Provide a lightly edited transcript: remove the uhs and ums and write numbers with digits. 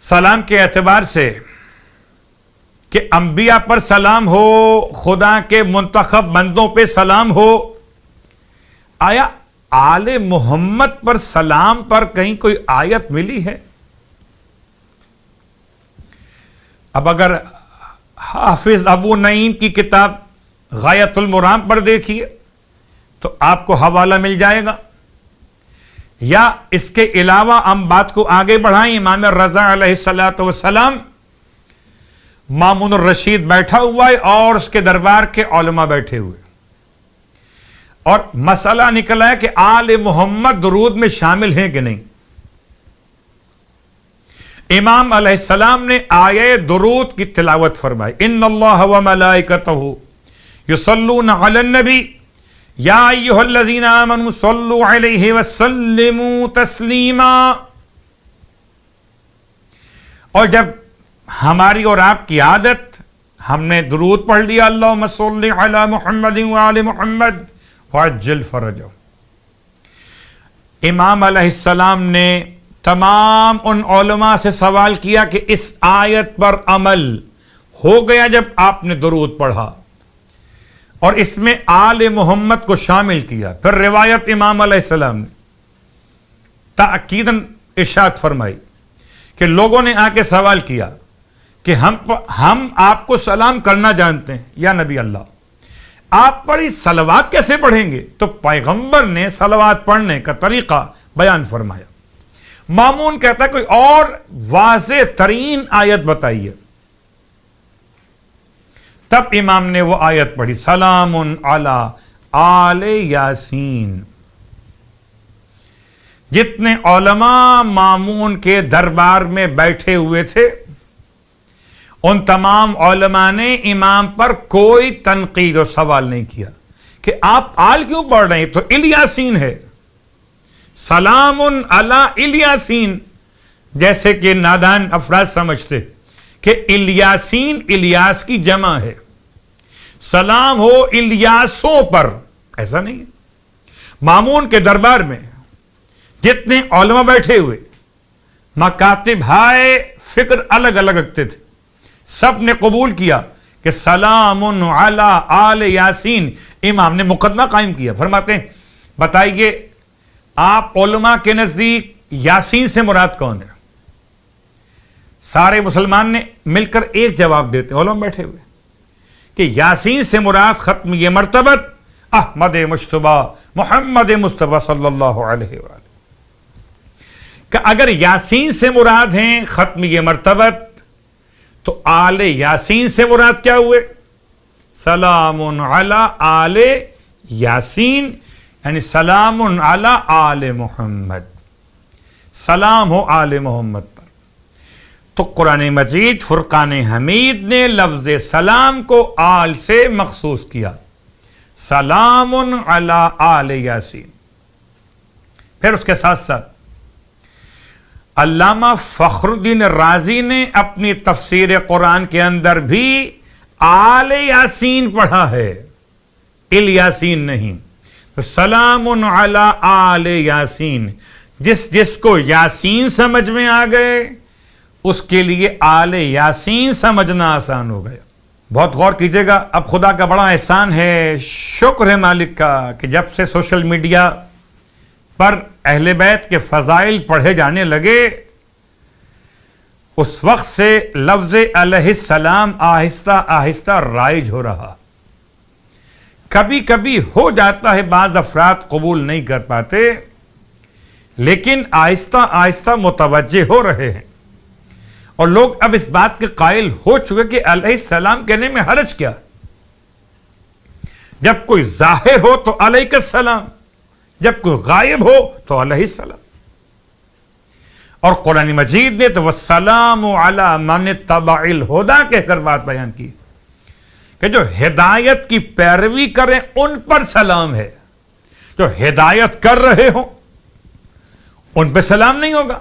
سلام کے اعتبار سے کہ انبیاء پر سلام ہو، خدا کے منتخب بندوں پہ سلام ہو، آیا آل محمد پر سلام پر کہیں کوئی آیت ملی ہے؟ اب اگر حافظ ابو نعیم کی کتاب غایۃ المرام پر دیکھیے تو آپ کو حوالہ مل جائے گا، یا اس کے علاوہ ہم بات کو آگے بڑھائیں، امام رضا علیہ الصلوۃ والسلام مامون الرشید بیٹھا ہوا ہے اور اس کے دربار کے علماء بیٹھے ہوئے، اور مسئلہ نکلا ہے کہ آل محمد درود میں شامل ہیں کہ نہیں۔ امام علیہ السلام نے آیہ درود کی تلاوت فرمائی، ان اللہ و ملائکتہ یصلون علی النبی یا ایھا الذین آمنوا صلوا علیہ وسلموا تسلیما۔ اور جب ہماری اور آپ کی عادت، ہم نے درود پڑھ لیا، اللہم صل علی محمد وآل محمد وعجل فرجہ، امام علیہ السلام نے تمام ان علماء سے سوال کیا کہ اس آیت پر عمل ہو گیا جب آپ نے درود پڑھا اور اس میں آل محمد کو شامل کیا؟ پھر روایت امام علیہ السلام نے تاکیداً ارشاد فرمائی کہ لوگوں نے آ کے سوال کیا کہ ہم آپ کو سلام کرنا جانتے ہیں یا نبی اللہ، آپ پر ہی صلوات کیسے پڑھیں گے؟ تو پیغمبر نے صلوات پڑھنے کا طریقہ بیان فرمایا۔ مامون کہتا ہے کوئی اور واضح ترین آیت بتائیے، تب امام نے وہ آیت پڑھی، سلام علی آل یاسین۔ جتنے علماء مامون کے دربار میں بیٹھے ہوئے تھے ان تمام علماء نے امام پر کوئی تنقید اور سوال نہیں کیا کہ آپ آل کیوں پڑھ رہے ہیں، تو الیاسین ہے، سلام علی الیاسین، جیسے کہ نادان افراد سمجھتے کہ الیاسین الیاس کی جمع ہے، سلام ہو الیاسوں پر، ایسا نہیں ہے۔ مامون کے دربار میں جتنے علماء بیٹھے ہوئے، مکاتب ہائے فکر الگ الگ رکھتے تھے، سب نے قبول کیا کہ سلام علی آل یاسین۔ امام نے مقدمہ قائم کیا، فرماتے ہیں بتائیے آپ علماء کے نزدیک یاسین سے مراد کون ہے؟ سارے مسلمان نے مل کر ایک جواب دیتے، علماء بیٹھے ہوئے، کہ یاسین سے مراد ختم یہ مرتبت احمد مجتبی محمد مصطفیٰ صلی اللہ علیہ وآلہ، کہ اگر یاسین سے مراد ہیں ختم یہ مرتبت تو آل یاسین سے مراد کیا ہوئے؟ سلام علی آل یاسین، یعنی سلام علی آل محمد، سلام ہو آل محمد پر۔ تو قرآن مجید فرقان حمید نے لفظ سلام کو آل سے مخصوص کیا، سلام علی آل یاسین۔ پھر اس کے ساتھ ساتھ علامہ فخر الدین رازی نے اپنی تفسیر قرآن کے اندر بھی آل یاسین پڑھا ہے، الیاسین نہیں۔ تو سلام علی آل یاسین، جس کو یاسین سمجھ میں آ گئے اس کے لیے آل یاسین سمجھنا آسان ہو گیا۔ بہت غور کیجئے گا، اب خدا کا بڑا احسان ہے، شکر ہے مالک کا کہ جب سے سوشل میڈیا پر اہل بیت کے فضائل پڑھے جانے لگے اس وقت سے لفظ علیہ السلام آہستہ آہستہ رائج ہو رہا۔ کبھی کبھی ہو جاتا ہے بعض افراد قبول نہیں کر پاتے، لیکن آہستہ آہستہ متوجہ ہو رہے ہیں، اور لوگ اب اس بات کے قائل ہو چکے کہ علیہ السلام کہنے میں حرج کیا؟ جب کوئی ظاہر ہو تو علیہ السلام، جب کوئی غائب ہو تو علیہ السلام۔ اور قرآن مجید نے تو والسلام علی من اتبع الہدی کہہ کر بات بیان کی کہ جو ہدایت کی پیروی کریں ان پر سلام ہے، جو ہدایت کر رہے ہوں ان پہ سلام نہیں ہوگا۔